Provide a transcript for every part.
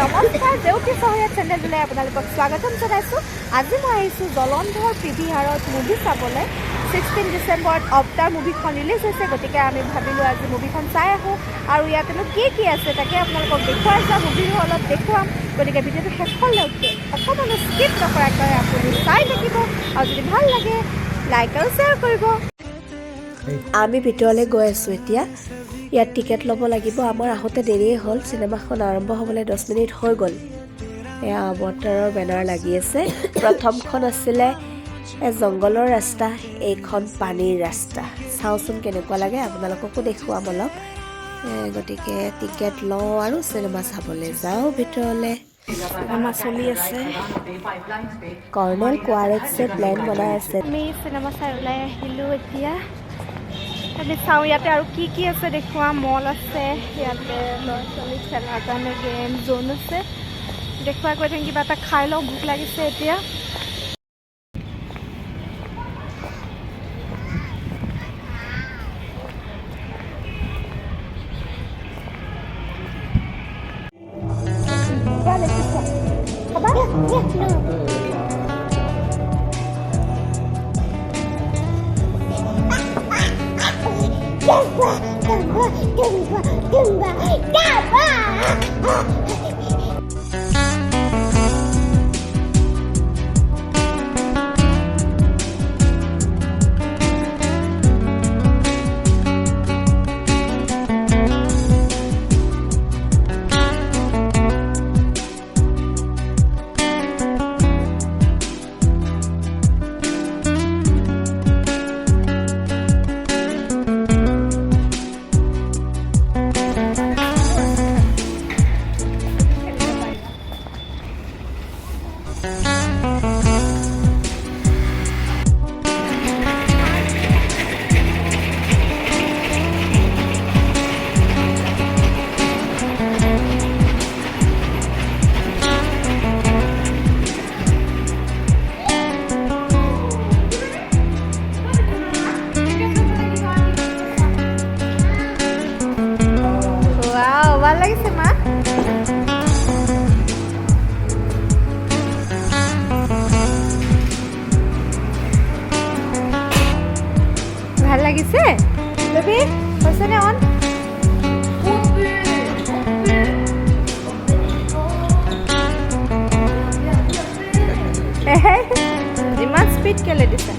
নমস্কাৰ দেউতি চহৰীয়া চেনেললৈ আপোনালোকক স্বাগতম জনাইছোঁ। আজি মই আহিছোঁ জলন্ধৰ PVRত মুভি চাবলৈ। 16 ডিচেম্বৰত অৱতাৰ মুভিখন ৰিলিজ হৈছে, গতিকে আমি ভাবিলোঁ আজি মুভিখন চাই আহোঁ আৰু ইয়াতেনো কি আছে তাকে আপোনালোকক দেখুৱাই যাম, মুভিৰ হলত দেখুৱাম। গতিকে ভিডিঅ'টো শেষলৈকে অকণমানো স্কিপ নকৰাকৈ আপুনি চাই থাকিব আৰু যদি ভাল লাগে লাইক আৰু শ্বেয়াৰ কৰিব। আমি ভিতৰলৈ গৈ আছোঁ এতিয়া। ইয়াত টিকেট ল'ব লাগিব। আমাৰ আহোঁতে দেৰিয়ে হ'ল, চিনেমাখন আৰম্ভ হ'বলৈ 10 মিনিট হৈ গ'ল। এয়া অৱতাৰৰ বেনাৰ লাগি আছে। প্ৰথমখন আছিলে জংঘলৰ ৰাস্তা, এইখন পানীৰ ৰাস্তা। চাওঁচোন কেনেকুৱা লাগে, আপোনালোককো দেখুৱাম অলপ। গতিকে টিকেট লওঁ আৰু চিনেমা চাবলৈ যাওঁ ভিতৰলৈ। চিনেমা চলি আছে। কৰ্ণেল কোৱাৰেক্সে প্লেন বনাই আছে। আমি চিনেমা চাই ওলাই আহিলোঁ এতিয়া। আমি চাওঁ ইয়াতে আৰু কি আছে দেখুৱাম। মল আছে ইয়াতে, ল'ৰা ছোৱালী খেলাৰ কাৰণে গেম জ'ন আছে। দেখুৱাই কৈ থাকিম, কিবা এটা খাই লওঁ, ভোক লাগিছে এতিয়া। ভাল লাগিছে মা? ভাল লাগিছে বেবি? হৈছেনে অন? ইমান স্পীড কেলে দিছে?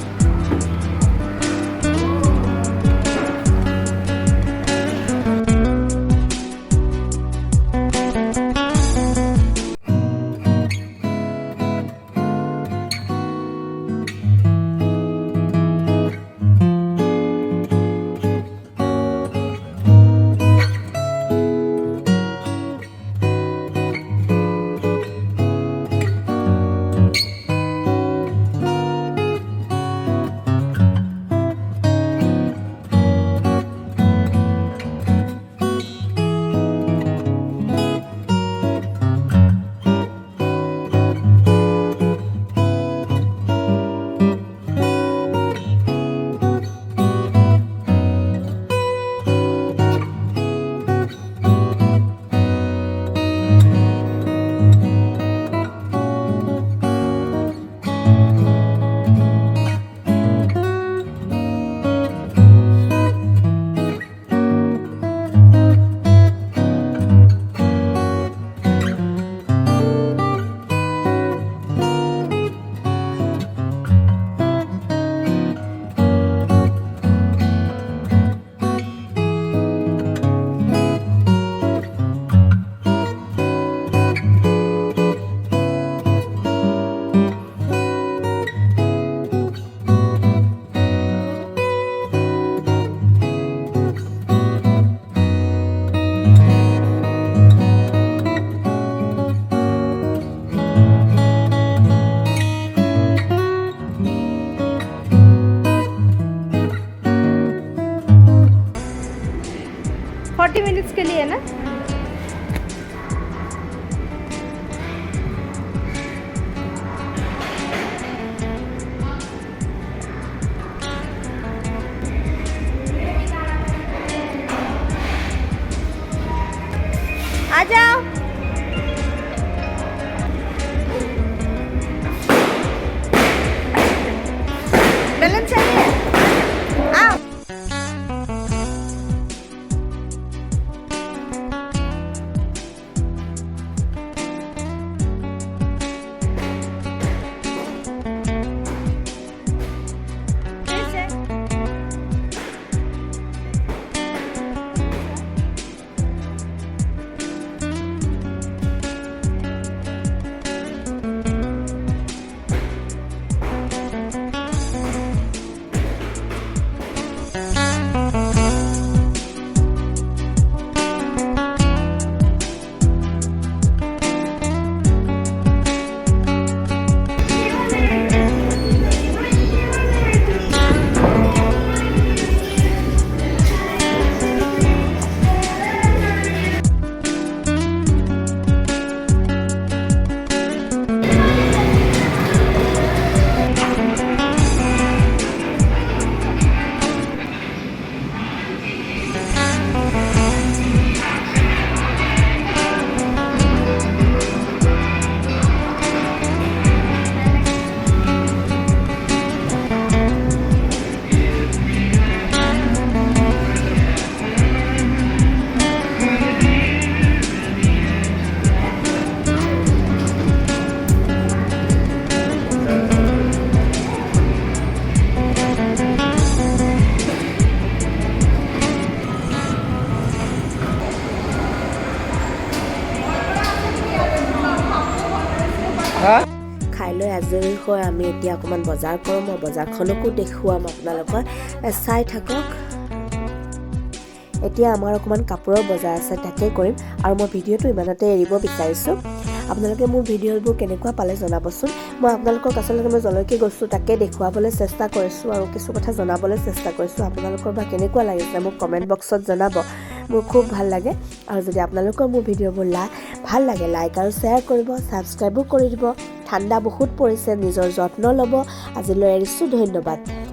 খাই লৈ আজৰি হৈ আমি এতিয়া অকণমান বজাৰ কৰোঁ মই বজাৰখনকো দেখুৱাম আপোনালোকৰ চাই থাকক এতিয়া আমাৰ অকণমান কাপোৰৰ বজাৰ আছে তাকে কৰিম আৰু মই ভিডিঅ'টো ইমানতে এৰিব বিচাৰিছোঁ আপোনালোকে মোৰ ভিডিঅ'বোৰ কেনেকুৱা পালে জনাবচোন মই আপোনালোকক আচলতে মই জলৈকে গৈছোঁ তাকে দেখুৱাবলৈ চেষ্টা কৰিছোঁ আৰু কিছু কথা জনাবলৈ চেষ্টা কৰিছোঁ আপোনালোকৰ বা কেনেকুৱা লাগিছে মোক কমেণ্ট বক্সত জনাব মোৰ খুব ভাল লাগে আৰু যদি আপোনালোকৰ মোৰ ভিডিঅ'বোৰ ভাল লাগে লাইক আৰু শ্বেয়াৰ কৰিব ছাবস্ক্ৰাইবো কৰি দিব ঠাণ্ডা বহুত পৰিছে নিজৰ যত্ন ল'ব আজিলৈ এৰিছোঁ ধন্যবাদ